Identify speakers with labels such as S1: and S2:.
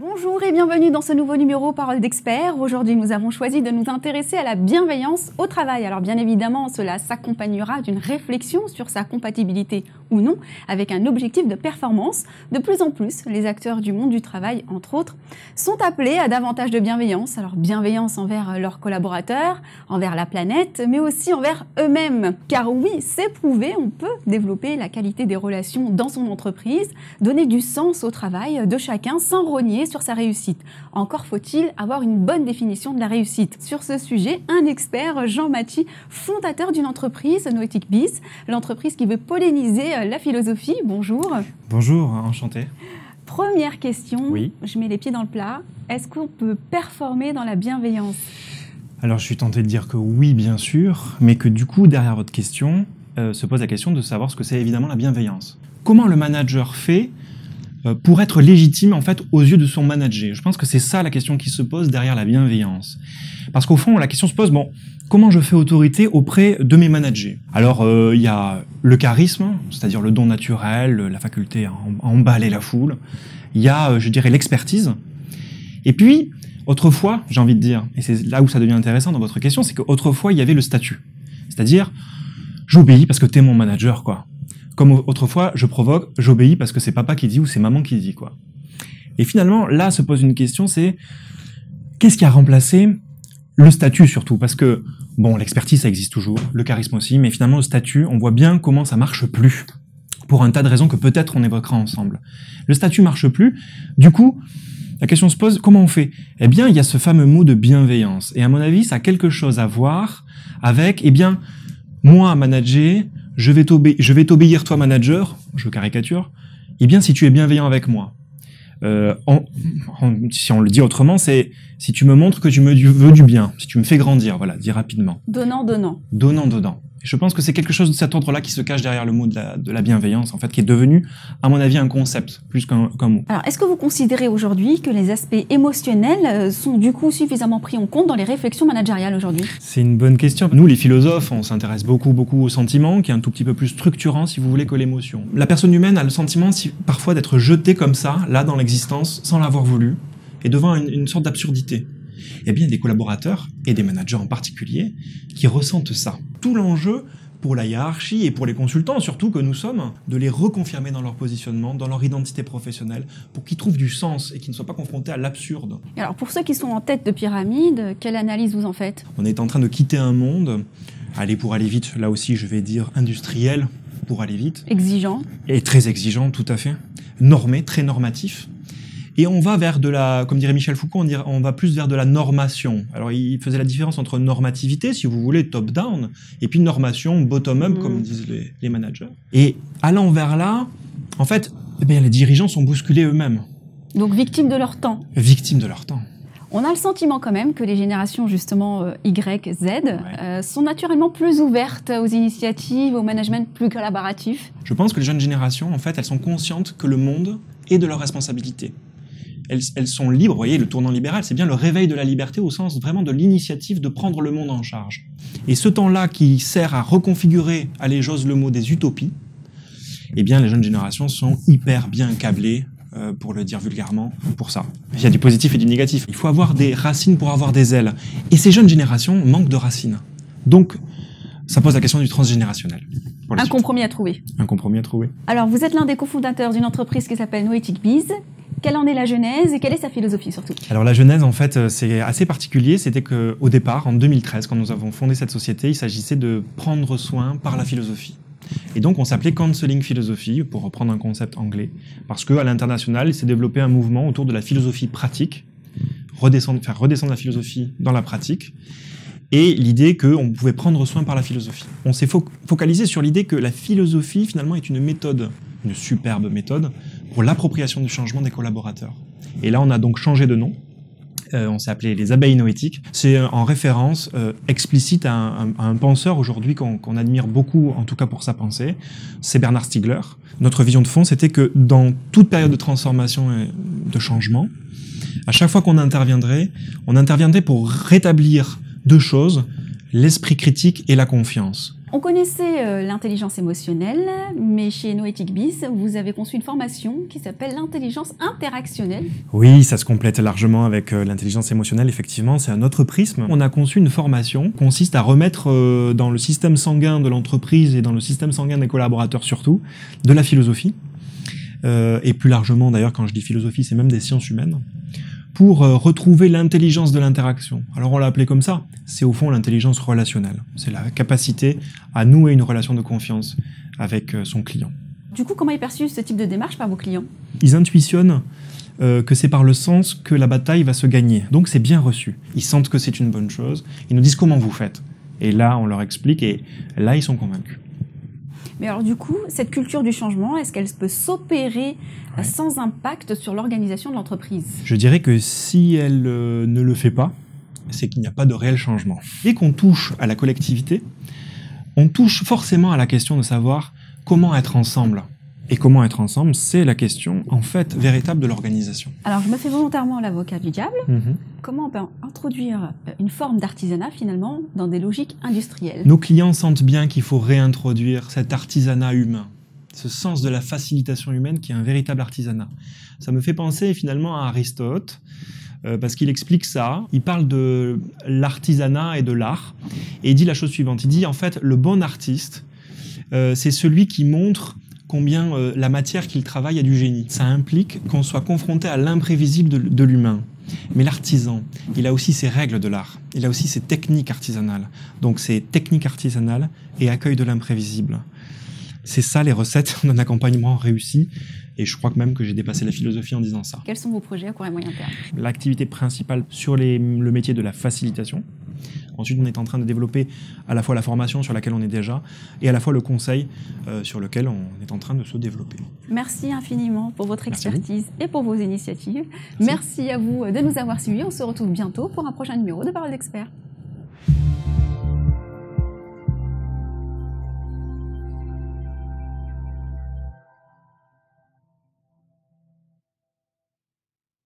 S1: Bonjour et bienvenue dans ce nouveau numéro Parole d'expert. Aujourd'hui, nous avons choisi de nous intéresser à la bienveillance au travail. Alors bien évidemment, cela s'accompagnera d'une réflexion sur sa compatibilité ou non avec un objectif de performance. De plus en plus, les acteurs du monde du travail, entre autres, sont appelés à davantage de bienveillance. Alors bienveillance envers leurs collaborateurs, envers la planète, mais aussi envers eux-mêmes. Car oui, c'est prouvé, on peut développer la qualité des relations dans son entreprise, donner du sens au travail de chacun sans rogner sur sa réussite. Encore faut-il avoir une bonne définition de la réussite. Sur ce sujet, un expert, Jean Maty, fondateur d'une entreprise, Noetic Biz, l'entreprise qui veut polliniser la philosophie. Bonjour.
S2: Bonjour, enchanté.
S1: Première question,
S2: oui.
S1: Je mets les pieds dans le plat. Est-ce qu'on peut performer dans la bienveillance ?
S2: Alors je suis tenté de dire que oui, bien sûr, mais que du coup, derrière votre question, se pose la question de savoir ce que c'est évidemment la bienveillance. Comment le manager fait pour être légitime en fait aux yeux de son manager? Je pense que c'est ça la question qui se pose derrière la bienveillance. Parce qu'au fond, la question se pose, comment je fais autorité auprès de mes managers? Alors, il y a le charisme, c'est-à-dire le don naturel, la faculté à emballer la foule. Il y a, je dirais, l'expertise. Et puis, autrefois, j'ai envie de dire, et c'est là où ça devient intéressant dans votre question, c'est qu'autrefois, il y avait le statut. C'est-à-dire, j'obéis parce que t'es mon manager, quoi. Comme autrefois, je provoque, j'obéis parce que c'est papa qui dit ou c'est maman qui dit, quoi. Et finalement, là se pose une question, c'est qu'est-ce qui a remplacé le statut surtout? Parce que, l'expertise, ça existe toujours, le charisme aussi, mais finalement, le statut, on voit bien comment ça marche plus. Pour un tas de raisons que peut-être on évoquera ensemble. Le statut marche plus. Du coup, la question se pose, comment on fait? Eh bien, il y a ce fameux mot de bienveillance. Et à mon avis, ça a quelque chose à voir avec, moi, manager, je vais t'obéir, toi, manager, je caricature, si tu es bienveillant avec moi. Si on le dit autrement, c'est si tu me montres que tu me veux du bien, si tu me fais grandir, voilà, dis rapidement.
S1: Donnant.
S2: Donnant. Et je pense que c'est quelque chose de cet ordre-là qui se cache derrière le mot de la bienveillance, en fait, qui est devenu, à mon avis, un concept, plus qu'un mot.
S1: Alors, est-ce que vous considérez aujourd'hui que les aspects émotionnels sont du coup suffisamment pris en compte dans les réflexions managériales aujourd'hui?
S2: C'est une bonne question. Nous, les philosophes, on s'intéresse beaucoup au sentiment, qui est un tout petit peu plus structurant, si vous voulez, que l'émotion. La personne humaine a le sentiment, parfois, d'être jetée comme ça, là, dans l'existence, sans l'avoir voulu, et devant une sorte d'absurdité. Eh bien, des collaborateurs, et des managers en particulier, qui ressentent ça. Tout l'enjeu pour la hiérarchie et pour les consultants, surtout que nous sommes, de les reconfirmer dans leur positionnement, dans leur identité professionnelle, pour qu'ils trouvent du sens et qu'ils ne soient pas confrontés à l'absurde.
S1: Et alors, pour ceux qui sont en tête de pyramide, quelle analyse vous en faites?
S2: On est en train de quitter un monde, pour aller vite, là aussi je vais dire industriel, pour aller vite.
S1: Exigeant.
S2: Et très exigeant, tout à fait. Normé, très normatif. Et on va vers comme dirait Michel Foucault, on va plus vers de la normation. Alors, il faisait la différence entre normativité, si vous voulez, top-down, et puis normation, bottom-up, comme disent les managers. Et allant vers là, en fait, les dirigeants sont bousculés eux-mêmes.
S1: Donc, victimes de leur temps.
S2: Victimes de leur temps.
S1: On a le sentiment quand même que les générations justement Y, Z sont naturellement plus ouvertes aux initiatives, au management plus collaboratif.
S2: Je pense que les jeunes générations, en fait, elles sont conscientes que le monde est de leur responsabilité. Elles sont libres, vous voyez, le tournant libéral, c'est bien le réveil de la liberté au sens vraiment de l'initiative de prendre le monde en charge. Et ce temps-là qui sert à reconfigurer, allez, j'ose le mot, des utopies, les jeunes générations sont hyper bien câblées, pour le dire vulgairement, pour ça. Il y a du positif et du négatif. Il faut avoir des racines pour avoir des ailes. Et ces jeunes générations manquent de racines. Donc, ça pose la question du transgénérationnel.
S1: Un compromis à trouver.
S2: Un compromis à trouver.
S1: Alors, vous êtes l'un des cofondateurs d'une entreprise qui s'appelle Noetic Biz. Quelle en est la genèse et quelle est sa philosophie surtout? Alors
S2: la genèse, en fait, c'est assez particulier. C'était qu'au départ, en 2013, quand nous avons fondé cette société, il s'agissait de prendre soin par la philosophie. Et donc on s'appelait Counseling Philosophy, pour reprendre un concept anglais, parce qu'à l'international, il s'est développé un mouvement autour de la philosophie pratique, faire redescendre la philosophie dans la pratique, et l'idée qu'on pouvait prendre soin par la philosophie. On s'est focalisé sur l'idée que la philosophie, finalement, est une méthode, une superbe méthode, pour l'appropriation du changement des collaborateurs. Et là, on a donc changé de nom. On s'est appelé les abeilles noétiques. C'est en référence explicite à un penseur aujourd'hui qu'on admire beaucoup, en tout cas pour sa pensée. C'est Bernard Stiegler. Notre vision de fond, c'était que dans toute période de transformation et de changement, à chaque fois qu'on interviendrait, on interviendrait pour rétablir deux choses, l'esprit critique et la confiance.
S1: On connaissait l'intelligence émotionnelle, mais chez Noetic Biz, vous avez conçu une formation qui s'appelle l'intelligence interactionnelle.
S2: Oui, ça se complète largement avec l'intelligence émotionnelle, effectivement, c'est un autre prisme. On a conçu une formation qui consiste à remettre dans le système sanguin de l'entreprise et dans le système sanguin des collaborateurs surtout, de la philosophie, et plus largement d'ailleurs quand je dis philosophie, c'est même des sciences humaines, pour retrouver l'intelligence de l'interaction. Alors on l'a appelé comme ça, c'est au fond l'intelligence relationnelle. C'est la capacité à nouer une relation de confiance avec son client.
S1: Du coup, comment est perçu ce type de démarche par vos clients?
S2: Ils intuitionnent que c'est par le sens que la bataille va se gagner. Donc c'est bien reçu. Ils sentent que c'est une bonne chose. Ils nous disent comment vous faites. Et là, on leur explique et là, ils sont convaincus.
S1: Mais alors du coup, cette culture du changement, est-ce qu'elle peut s'opérer sans impact sur l'organisation de l'entreprise?
S2: Je dirais que si elle ne le fait pas, c'est qu'il n'y a pas de réel changement. Dès qu'on touche à la collectivité, on touche forcément à la question de savoir comment être ensemble. Et comment être ensemble, c'est la question, en fait, véritable de l'organisation.
S1: Alors, je me fais volontairement l'avocat du diable. Comment on peut introduire une forme d'artisanat, finalement, dans des logiques industrielles?
S2: Nos clients sentent bien qu'il faut réintroduire cet artisanat humain, ce sens de la facilitation humaine qui est un véritable artisanat. Ça me fait penser, finalement, à Aristote, parce qu'il explique ça. Il parle de l'artisanat et de l'art, et il dit la chose suivante. Il dit, en fait, le bon artiste, c'est celui qui montre combien la matière qu'il travaille a du génie. Ça implique qu'on soit confronté à l'imprévisible de l'humain. Mais l'artisan, il a aussi ses règles de l'art. Il a aussi ses techniques artisanales. Donc c'est technique artisanale et accueil de l'imprévisible. C'est ça les recettes d'un accompagnement réussi. Et je crois que même que j'ai dépassé la philosophie en disant ça.
S1: Quels sont vos projets à court et moyen terme?
S2: L'activité principale sur le métier de la facilitation. Ensuite, on est en train de développer à la fois la formation sur laquelle on est déjà et à la fois le conseil sur lequel on est en train de se développer.
S1: Merci infiniment pour votre expertise et pour vos initiatives.
S2: Merci
S1: à vous de nous avoir suivis. On se retrouve bientôt pour un prochain numéro de Parole d'Expert.